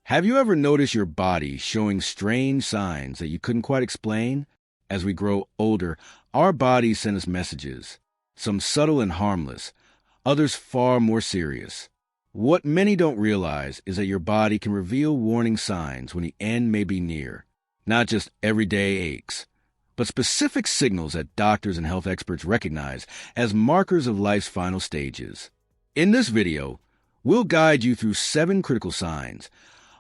Have you ever noticed your body showing strange signs that you couldn't quite explain? As we grow older, our bodies send us messages, some subtle and harmless, others far more serious. What many don't realize is that your body can reveal warning signs when the end may be near, not just everyday aches, but specific signals that doctors and health experts recognize as markers of life's final stages. In this video, we'll guide you through 7 critical signs,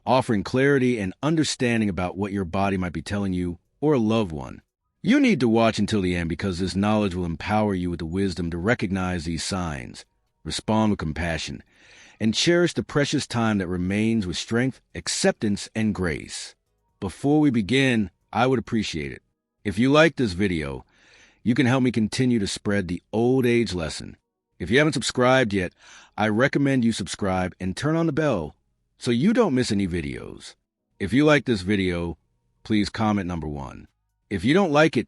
offering clarity and understanding about what your body might be telling you or a loved one. You need to watch until the end because this knowledge will empower you with the wisdom to recognize these signs, respond with compassion, and cherish the precious time that remains with strength, acceptance, and grace. Before we begin, I would appreciate it if you like this video, you can help me continue to spread the old age lesson. If you haven't subscribed yet, I recommend you subscribe and turn on the bell so you don't miss any videos. If you like this video, please comment number 1. If you don't like it,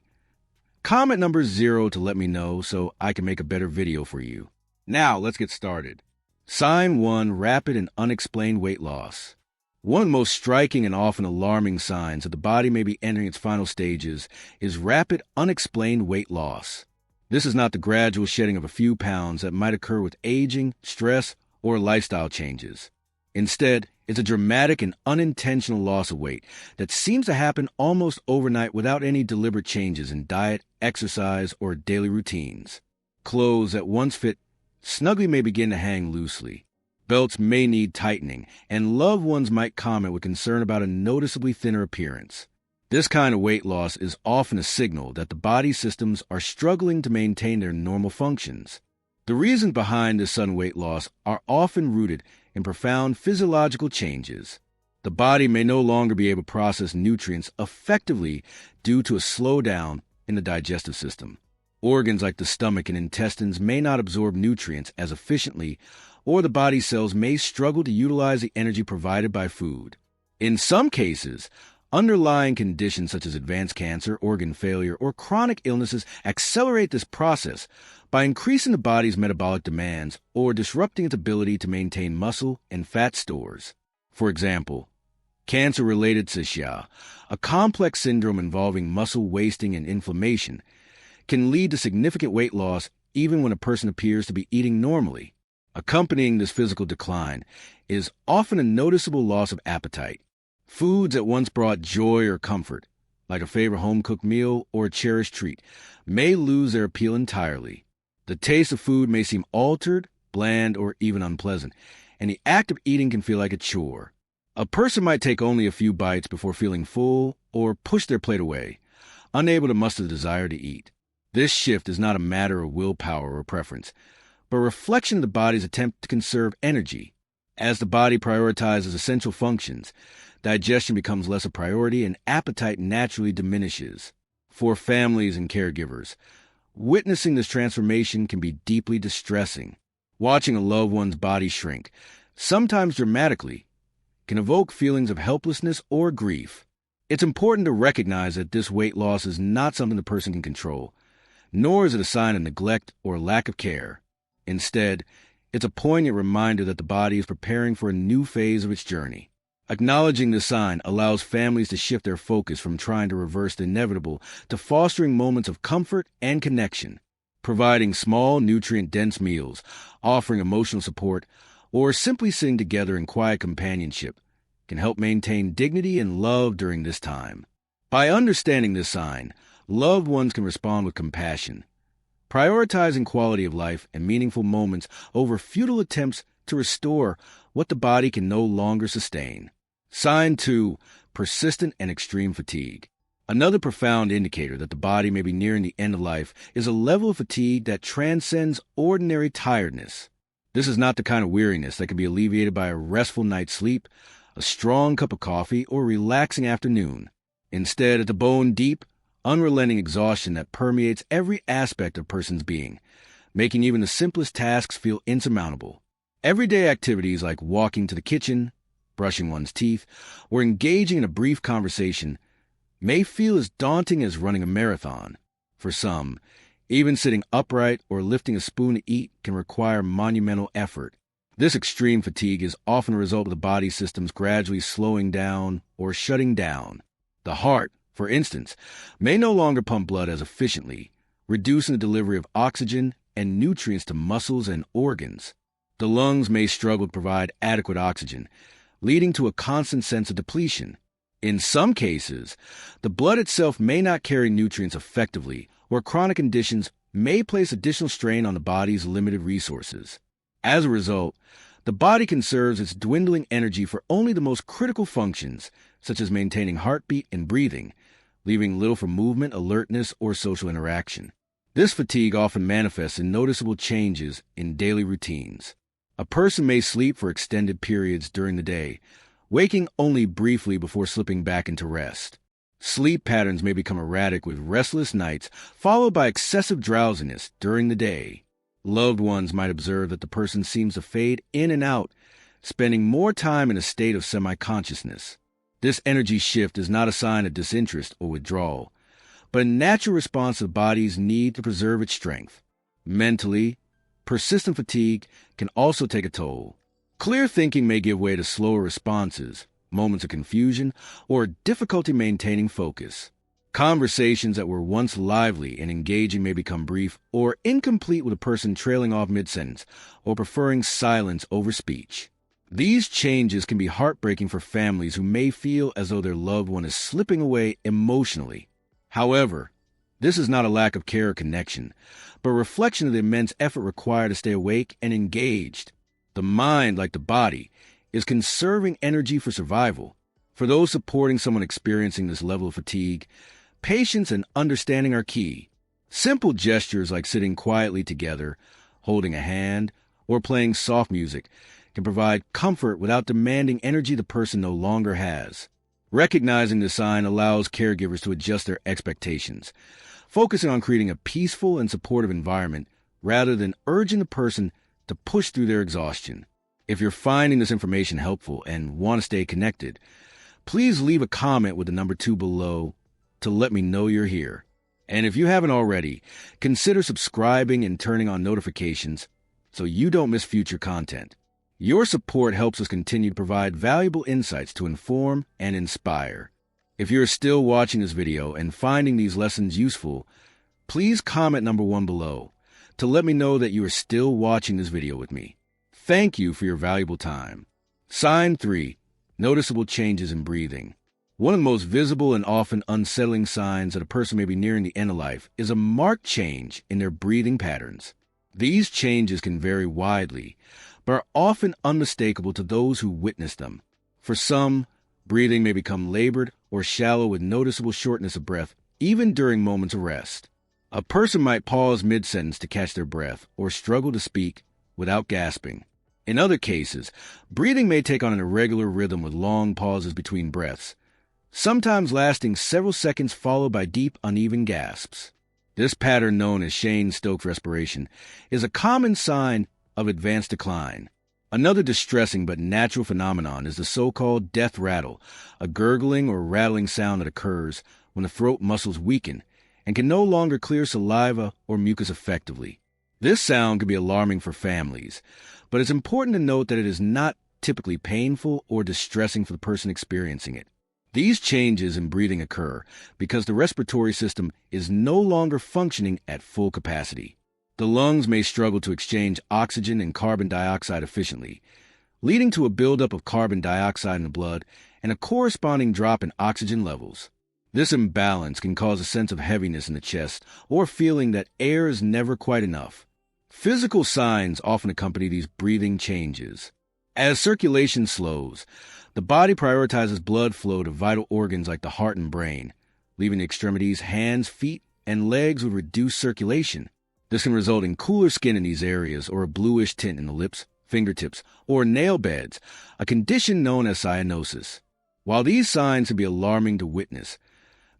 comment number 0 to let me know so I can make a better video for you. Now, let's get started. Sign 1, rapid and unexplained weight loss. One of the most striking and often alarming signs that the body may be entering its final stages is rapid, unexplained weight loss. This is not the gradual shedding of a few pounds that might occur with aging, stress, or lifestyle changes. Instead, it's a dramatic and unintentional loss of weight that seems to happen almost overnight without any deliberate changes in diet, exercise, or daily routines. Clothes that once fit snugly may begin to hang loosely. Belts may need tightening, and loved ones might comment with concern about a noticeably thinner appearance. This kind of weight loss is often a signal that the body systems are struggling to maintain their normal functions. The reasons behind this sudden weight loss are often rooted in profound physiological changes. The body may no longer be able to process nutrients effectively due to a slowdown in the digestive system. Organs like the stomach and intestines may not absorb nutrients as efficiently, or the body cells may struggle to utilize the energy provided by food. In some cases, underlying conditions such as advanced cancer, organ failure, or chronic illnesses accelerate this process by increasing the body's metabolic demands or disrupting its ability to maintain muscle and fat stores. For example, cancer-related CSHA, a complex syndrome involving muscle wasting and inflammation, can lead to significant weight loss even when a person appears to be eating normally. Accompanying this physical decline is often a noticeable loss of appetite. Foods that once brought joy or comfort, like a favorite home-cooked meal or a cherished treat, may lose their appeal entirely. The taste of food may seem altered, bland, or even unpleasant, and the act of eating can feel like a chore. A person might take only a few bites before feeling full or push their plate away, unable to muster the desire to eat. This shift is not a matter of willpower or preference, but a reflection of the body's attempt to conserve energy. As the body prioritizes essential functions, digestion becomes less a priority and appetite naturally diminishes. For families and caregivers, witnessing this transformation can be deeply distressing. Watching a loved one's body shrink, sometimes dramatically, can evoke feelings of helplessness or grief. It's important to recognize that this weight loss is not something the person can control, nor is it a sign of neglect or lack of care. Instead, it's a poignant reminder that the body is preparing for a new phase of its journey. Acknowledging this sign allows families to shift their focus from trying to reverse the inevitable to fostering moments of comfort and connection. Providing small, nutrient-dense meals, offering emotional support, or simply sitting together in quiet companionship can help maintain dignity and love during this time. By understanding this sign, loved ones can respond with compassion, prioritizing quality of life and meaningful moments over futile attempts to restore what the body can no longer sustain. Sign 2, persistent and extreme fatigue. Another profound indicator that the body may be nearing the end of life is a level of fatigue that transcends ordinary tiredness. This is not the kind of weariness that can be alleviated by a restful night's sleep, a strong cup of coffee, or a relaxing afternoon. Instead, it's a bone-deep, unrelenting exhaustion that permeates every aspect of a person's being, making even the simplest tasks feel insurmountable. Everyday activities like walking to the kitchen, brushing one's teeth, or engaging in a brief conversation may feel as daunting as running a marathon. For some, even sitting upright or lifting a spoon to eat can require monumental effort. This extreme fatigue is often a result of the body systems gradually slowing down or shutting down. The heart, for instance, may no longer pump blood as efficiently, reducing the delivery of oxygen and nutrients to muscles and organs. The lungs may struggle to provide adequate oxygen, leading to a constant sense of depletion. In some cases, the blood itself may not carry nutrients effectively, or chronic conditions may place additional strain on the body's limited resources. As a result, the body conserves its dwindling energy for only the most critical functions, such as maintaining heartbeat and breathing, leaving little for movement, alertness, or social interaction. This fatigue often manifests in noticeable changes in daily routines. A person may sleep for extended periods during the day, waking only briefly before slipping back into rest. Sleep patterns may become erratic with restless nights, followed by excessive drowsiness during the day. Loved ones might observe that the person seems to fade in and out, spending more time in a state of semi-consciousness. This energy shift is not a sign of disinterest or withdrawal, but a natural response to the body's need to preserve its strength. Mentally, persistent fatigue can also take a toll. Clear thinking may give way to slower responses, moments of confusion, or difficulty maintaining focus. Conversations that were once lively and engaging may become brief or incomplete, with a person trailing off mid-sentence or preferring silence over speech. These changes can be heartbreaking for families who may feel as though their loved one is slipping away emotionally. However, this is not a lack of care or connection, but a reflection of the immense effort required to stay awake and engaged. The mind, like the body, is conserving energy for survival. For those supporting someone experiencing this level of fatigue, patience and understanding are key. Simple gestures like sitting quietly together, holding a hand, or playing soft music can provide comfort without demanding energy the person no longer has. Recognizing the sign allows caregivers to adjust their expectations, focusing on creating a peaceful and supportive environment rather than urging the person to push through their exhaustion. If you're finding this information helpful and want to stay connected, please leave a comment with the number 2 below to let me know you're here. And if you haven't already, consider subscribing and turning on notifications so you don't miss future content. Your support helps us continue to provide valuable insights to inform and inspire. If you're still watching this video and finding these lessons useful, please comment number 1 below to let me know that you are still watching this video with me. Thank you for your valuable time. Sign 3. Noticeable changes in breathing. One of the most visible and often unsettling signs that a person may be nearing the end of life is a marked change in their breathing patterns. These changes can vary widely, but are often unmistakable to those who witness them. For some, breathing may become labored or shallow with noticeable shortness of breath, even during moments of rest. A person might pause mid-sentence to catch their breath or struggle to speak without gasping. In other cases, breathing may take on an irregular rhythm with long pauses between breaths, sometimes lasting several seconds followed by deep, uneven gasps. This pattern, known as Cheyne-Stokes respiration, is a common sign of advanced decline. Another distressing but natural phenomenon is the so-called death rattle, a gurgling or rattling sound that occurs when the throat muscles weaken and can no longer clear saliva or mucus effectively. This sound can be alarming for families, but it's important to note that it is not typically painful or distressing for the person experiencing it. These changes in breathing occur because the respiratory system is no longer functioning at full capacity. The lungs may struggle to exchange oxygen and carbon dioxide efficiently, leading to a buildup of carbon dioxide in the blood and a corresponding drop in oxygen levels. This imbalance can cause a sense of heaviness in the chest or feeling that air is never quite enough. Physical signs often accompany these breathing changes. As circulation slows, the body prioritizes blood flow to vital organs like the heart and brain, leaving the extremities, hands, feet, and legs with reduced circulation. This can result in cooler skin in these areas or a bluish tint in the lips, fingertips, or nail beds, a condition known as cyanosis. While these signs can be alarming to witness,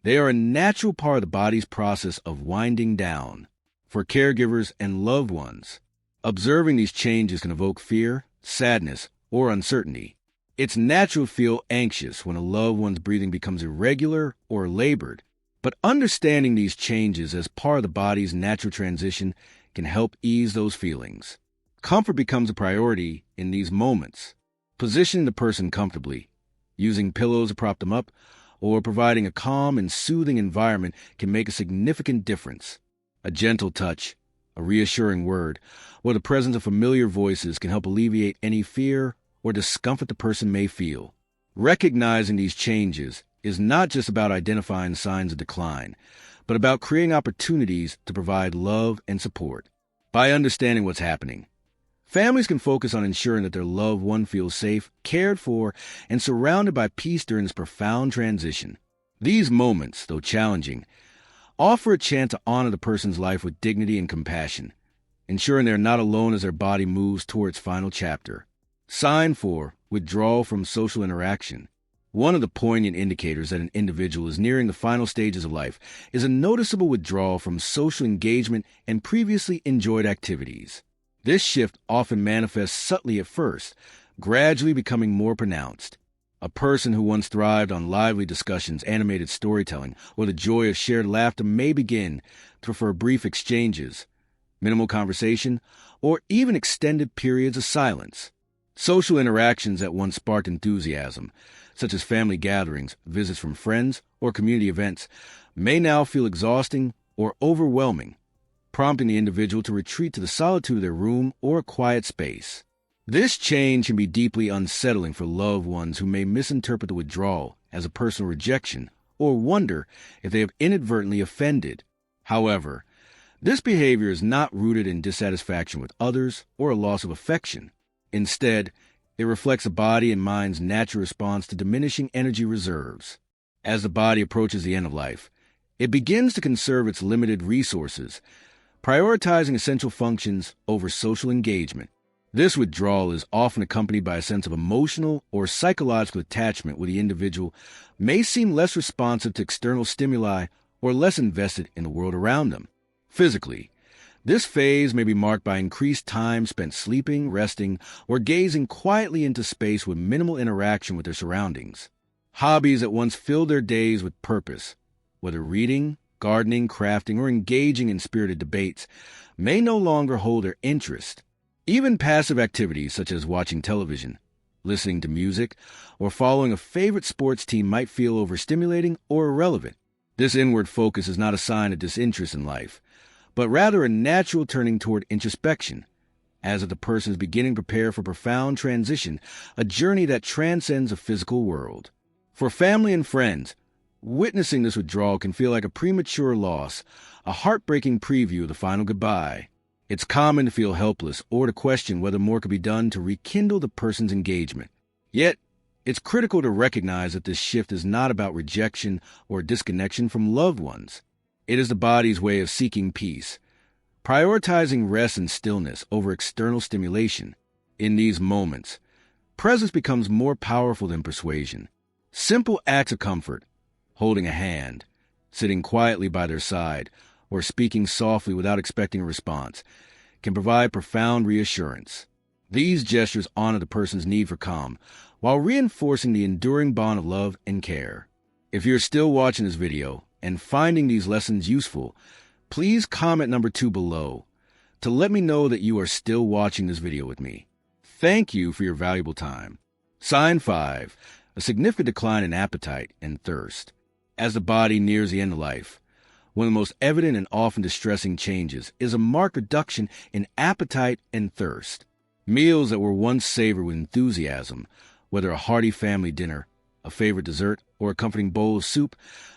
they are a natural part of the body's process of winding down. For caregivers and loved ones, observing these changes can evoke fear, sadness, or uncertainty. It's natural to feel anxious when a loved one's breathing becomes irregular or labored, but understanding these changes as part of the body's natural transition can help ease those feelings. Comfort becomes a priority in these moments. Positioning the person comfortably, using pillows to prop them up, or providing a calm and soothing environment can make a significant difference. A gentle touch, a reassuring word, or the presence of familiar voices can help alleviate any fear or discomfort the person may feel. Recognizing these changes is not just about identifying signs of decline, but about creating opportunities to provide love and support. By understanding what's happening, families can focus on ensuring that their loved one feels safe, cared for, and surrounded by peace during this profound transition. These moments, though challenging, offer a chance to honor the person's life with dignity and compassion, ensuring they're not alone as their body moves toward its final chapter. Sign 4. Withdrawal from social interaction. One of the poignant indicators that an individual is nearing the final stages of life is a noticeable withdrawal from social engagement and previously enjoyed activities. This shift often manifests subtly at first, gradually becoming more pronounced. A person who once thrived on lively discussions, animated storytelling, or the joy of shared laughter may begin to prefer brief exchanges, minimal conversation, or even extended periods of silence. Social interactions that once sparked enthusiasm, such as family gatherings, visits from friends, or community events, may now feel exhausting or overwhelming, prompting the individual to retreat to the solitude of their room or a quiet space. This change can be deeply unsettling for loved ones who may misinterpret the withdrawal as a personal rejection or wonder if they have inadvertently offended. However, this behavior is not rooted in dissatisfaction with others or a loss of affection. Instead, it reflects the body and mind's natural response to diminishing energy reserves. As the body approaches the end of life, it begins to conserve its limited resources, prioritizing essential functions over social engagement. This withdrawal is often accompanied by a sense of emotional or psychological attachment where the individual may seem less responsive to external stimuli or less invested in the world around them. Physically, this phase may be marked by increased time spent sleeping, resting, or gazing quietly into space with minimal interaction with their surroundings. Hobbies that once filled their days with purpose, whether reading, gardening, crafting, or engaging in spirited debates, may no longer hold their interest. Even passive activities such as watching television, listening to music, or following a favorite sports team might feel overstimulating or irrelevant. This inward focus is not a sign of disinterest in life, but rather a natural turning toward introspection, as if the person is beginning to prepare for profound transition, a journey that transcends the physical world. For family and friends, witnessing this withdrawal can feel like a premature loss, a heartbreaking preview of the final goodbye. It's common to feel helpless or to question whether more could be done to rekindle the person's engagement. Yet, it's critical to recognize that this shift is not about rejection or disconnection from loved ones. It is the body's way of seeking peace, prioritizing rest and stillness over external stimulation. In these moments, presence becomes more powerful than persuasion. Simple acts of comfort, holding a hand, sitting quietly by their side, or speaking softly without expecting a response, can provide profound reassurance. These gestures honor the person's need for calm, while reinforcing the enduring bond of love and care. If you're still watching this video and finding these lessons useful, please comment number 2 below to let me know that you are still watching this video with me. Thank you for your valuable time. Sign 5. A significant decline in appetite and thirst. As the body nears the end of life, one of the most evident and often distressing changes is a marked reduction in appetite and thirst. Meals that were once savored with enthusiasm, whether a hearty family dinner, a favorite dessert, or a comforting bowl of soup,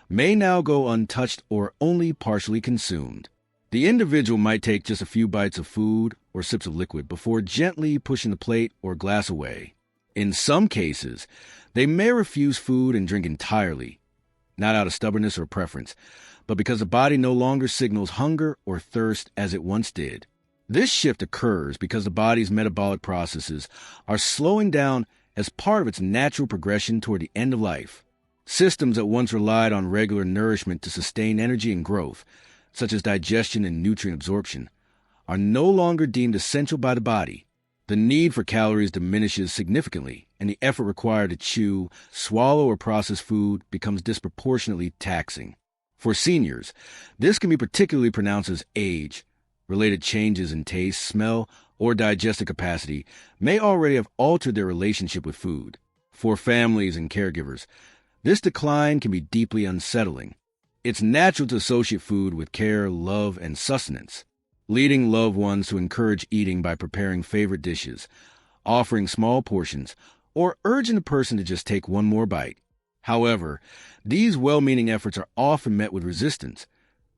may now go untouched or only partially consumed. The individual might take just a few bites of food or sips of liquid before gently pushing the plate or glass away. In some cases, they may refuse food and drink entirely, not out of stubbornness or preference, but because the body no longer signals hunger or thirst as it once did. This shift occurs because the body's metabolic processes are slowing down as part of its natural progression toward the end of life. Systems that once relied on regular nourishment to sustain energy and growth, such as digestion and nutrient absorption, are no longer deemed essential by the body. The need for calories diminishes significantly, and the effort required to chew, swallow, or process food becomes disproportionately taxing. For seniors, this can be particularly pronounced as age-related changes in taste, smell, or digestive capacity may already have altered their relationship with food. For families and caregivers, this decline can be deeply unsettling. It's natural to associate food with care, love, and sustenance, leading loved ones to encourage eating by preparing favorite dishes, offering small portions, or urging the person to just take one more bite. However, these well-meaning efforts are often met with resistance,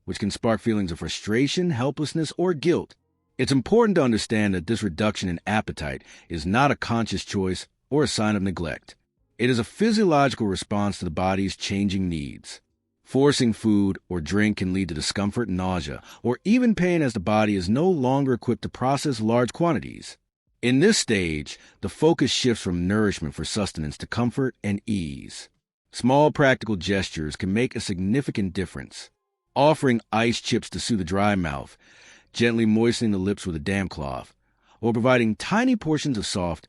which can spark feelings of frustration, helplessness, or guilt. It's important to understand that this reduction in appetite is not a conscious choice or a sign of neglect. It is a physiological response to the body's changing needs. Forcing food or drink can lead to discomfort, nausea, or even pain as the body is no longer equipped to process large quantities. In this stage, the focus shifts from nourishment for sustenance to comfort and ease. Small practical gestures can make a significant difference. Offering ice chips to soothe a dry mouth, gently moistening the lips with a damp cloth, or providing tiny portions of soft,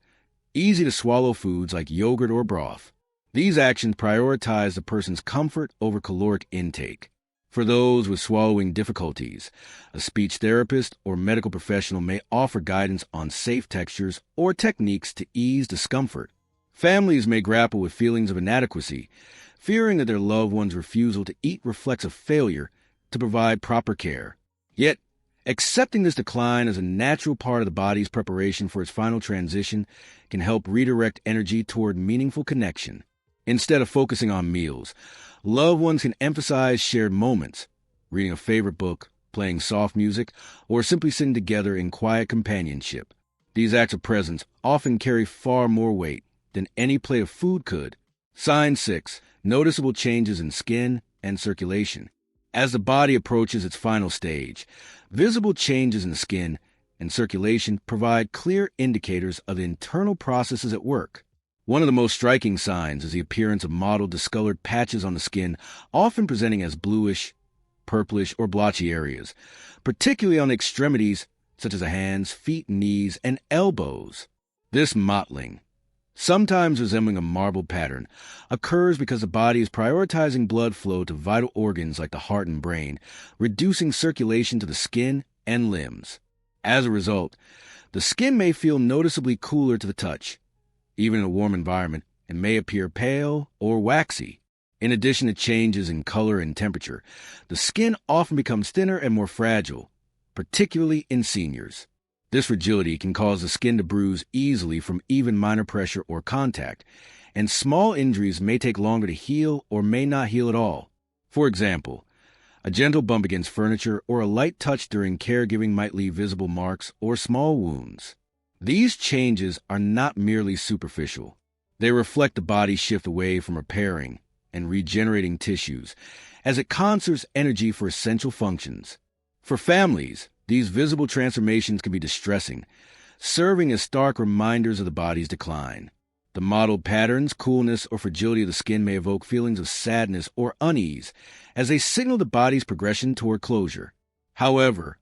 easy-to-swallow foods like yogurt or broth. These actions prioritize the person's comfort over caloric intake. For those with swallowing difficulties, a speech therapist or medical professional may offer guidance on safe textures or techniques to ease discomfort. Families may grapple with feelings of inadequacy, fearing that their loved one's refusal to eat reflects a failure to provide proper care. Yet, accepting this decline as a natural part of the body's preparation for its final transition can help redirect energy toward meaningful connection. Instead of focusing on meals, loved ones can emphasize shared moments, reading a favorite book, playing soft music, or simply sitting together in quiet companionship. These acts of presence often carry far more weight than any plate of food could. Sign 6. Noticeable changes in skin and circulation. As the body approaches its final stage, visible changes in the skin and circulation provide clear indicators of the internal processes at work. One of the most striking signs is the appearance of mottled, discolored patches on the skin, often presenting as bluish, purplish, or blotchy areas, particularly on the extremities such as the hands, feet, knees, and elbows. This mottling, sometimes resembling a marble pattern, occurs because the body is prioritizing blood flow to vital organs like the heart and brain, reducing circulation to the skin and limbs. As a result, the skin may feel noticeably cooler to the touch, even in a warm environment, and may appear pale or waxy. In addition to changes in color and temperature, the skin often becomes thinner and more fragile, particularly in seniors. This fragility can cause the skin to bruise easily from even minor pressure or contact, and small injuries may take longer to heal or may not heal at all. For example, a gentle bump against furniture or a light touch during caregiving might leave visible marks or small wounds. These changes are not merely superficial. They reflect the body's shift away from repairing and regenerating tissues as it conserves energy for essential functions. For families, these visible transformations can be distressing, serving as stark reminders of the body's decline. The mottled patterns, coolness, or fragility of the skin may evoke feelings of sadness or unease as they signal the body's progression toward closure. However,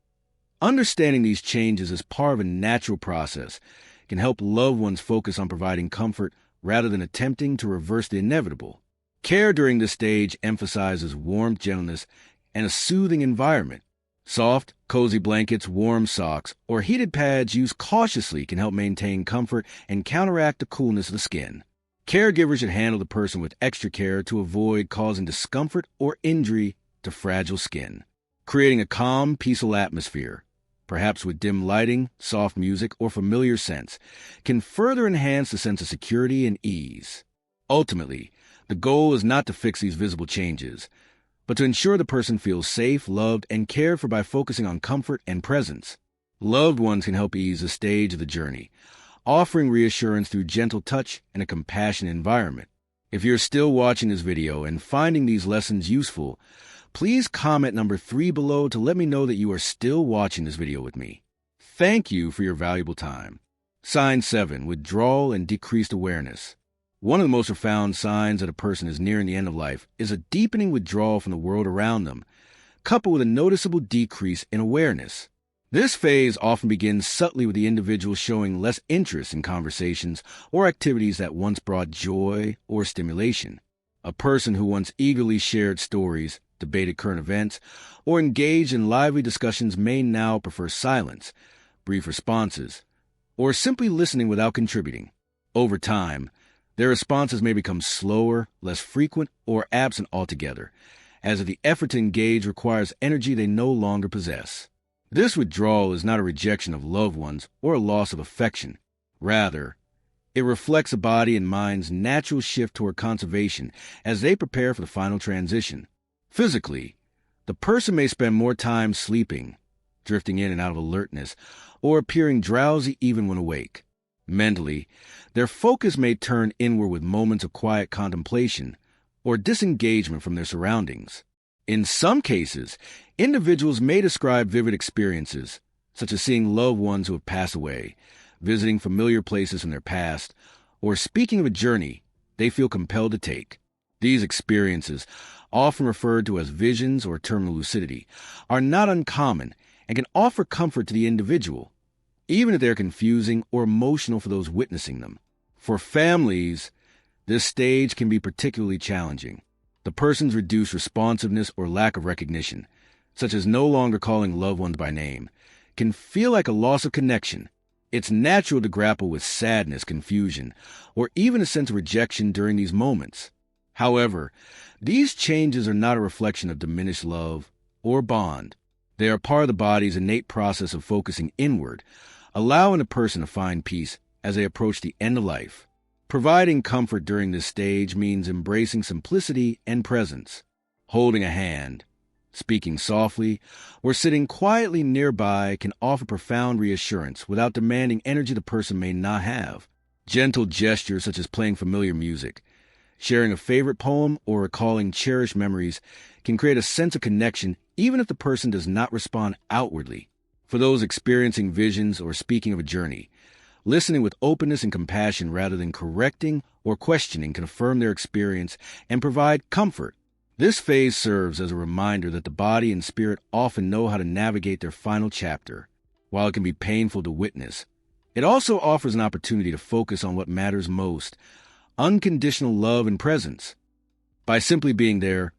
understanding these changes as part of a natural process can help loved ones focus on providing comfort rather than attempting to reverse the inevitable. Care during this stage emphasizes warmth, gentleness, and a soothing environment. Soft, cozy blankets, warm socks, or heated pads used cautiously can help maintain comfort and counteract the coolness of the skin. Caregivers should handle the person with extra care to avoid causing discomfort or injury to fragile skin. Creating a calm, peaceful atmosphere, perhaps with dim lighting, soft music, or familiar scents, can further enhance the sense of security and ease. Ultimately, the goal is not to fix these visible changes, but to ensure the person feels safe, loved, and cared for by focusing on comfort and presence. Loved ones can help ease the stage of the journey, offering reassurance through gentle touch and a compassionate environment. If you're still watching this video and finding these lessons useful, please comment number 3 below to let me know that you are still watching this video with me. Thank you for your valuable time. Sign 7. Withdrawal and decreased awareness. One of the most profound signs that a person is nearing the end of life is a deepening withdrawal from the world around them, coupled with a noticeable decrease in awareness. This phase often begins subtly with the individual showing less interest in conversations or activities that once brought joy or stimulation. A person who once eagerly shared stories, debated current events, or engaged in lively discussions may now prefer silence, brief responses, or simply listening without contributing. Over time, their responses may become slower, less frequent, or absent altogether, as if the effort to engage requires energy they no longer possess. This withdrawal is not a rejection of loved ones or a loss of affection. Rather, it reflects a body and mind's natural shift toward conservation as they prepare for the final transition. Physically, the person may spend more time sleeping, drifting in and out of alertness, or appearing drowsy even when awake. Mentally, their focus may turn inward with moments of quiet contemplation or disengagement from their surroundings. In some cases, individuals may describe vivid experiences, such as seeing loved ones who have passed away, visiting familiar places from their past, or speaking of a journey they feel compelled to take. These experiences, often referred to as visions or terminal lucidity, are not uncommon and can offer comfort to the individual, even if they're confusing or emotional for those witnessing them. For families, this stage can be particularly challenging. The person's reduced responsiveness or lack of recognition, such as no longer calling loved ones by name, can feel like a loss of connection. It's natural to grapple with sadness, confusion, or even a sense of rejection during these moments. However, these changes are not a reflection of diminished love or bond. They are part of the body's innate process of focusing inward, allowing a person to find peace as they approach the end of life. Providing comfort during this stage means embracing simplicity and presence, holding a hand, speaking softly, or sitting quietly nearby can offer profound reassurance without demanding energy the person may not have. Gentle gestures such as playing familiar music, sharing a favorite poem, or recalling cherished memories can create a sense of connection even if the person does not respond outwardly. For those experiencing visions or speaking of a journey, listening with openness and compassion rather than correcting or questioning can affirm their experience and provide comfort. This phase serves as a reminder that the body and spirit often know how to navigate their final chapter. While it can be painful to witness, it also offers an opportunity to focus on what matters most: unconditional love and presence. By simply being there,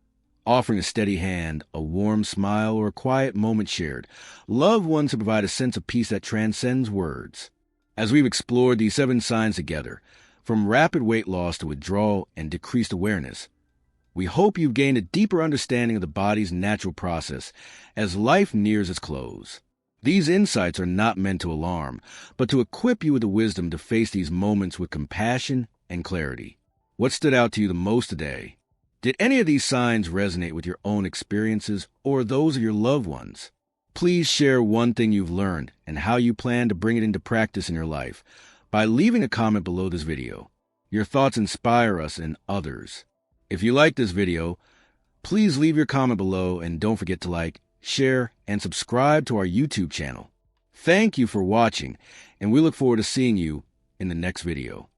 offering a steady hand, a warm smile, or a quiet moment shared, loved ones can provide a sense of peace that transcends words. As we've explored these 7 signs together, from rapid weight loss to withdrawal and decreased awareness, we hope you've gained a deeper understanding of the body's natural process as life nears its close. These insights are not meant to alarm, but to equip you with the wisdom to face these moments with compassion and clarity. What stood out to you the most today? Did any of these signs resonate with your own experiences or those of your loved ones? Please share one thing you've learned and how you plan to bring it into practice in your life by leaving a comment below this video. Your thoughts inspire us and others. If you like this video, please leave your comment below and don't forget to like, share, and subscribe to our YouTube channel. Thank you for watching, and we look forward to seeing you in the next video.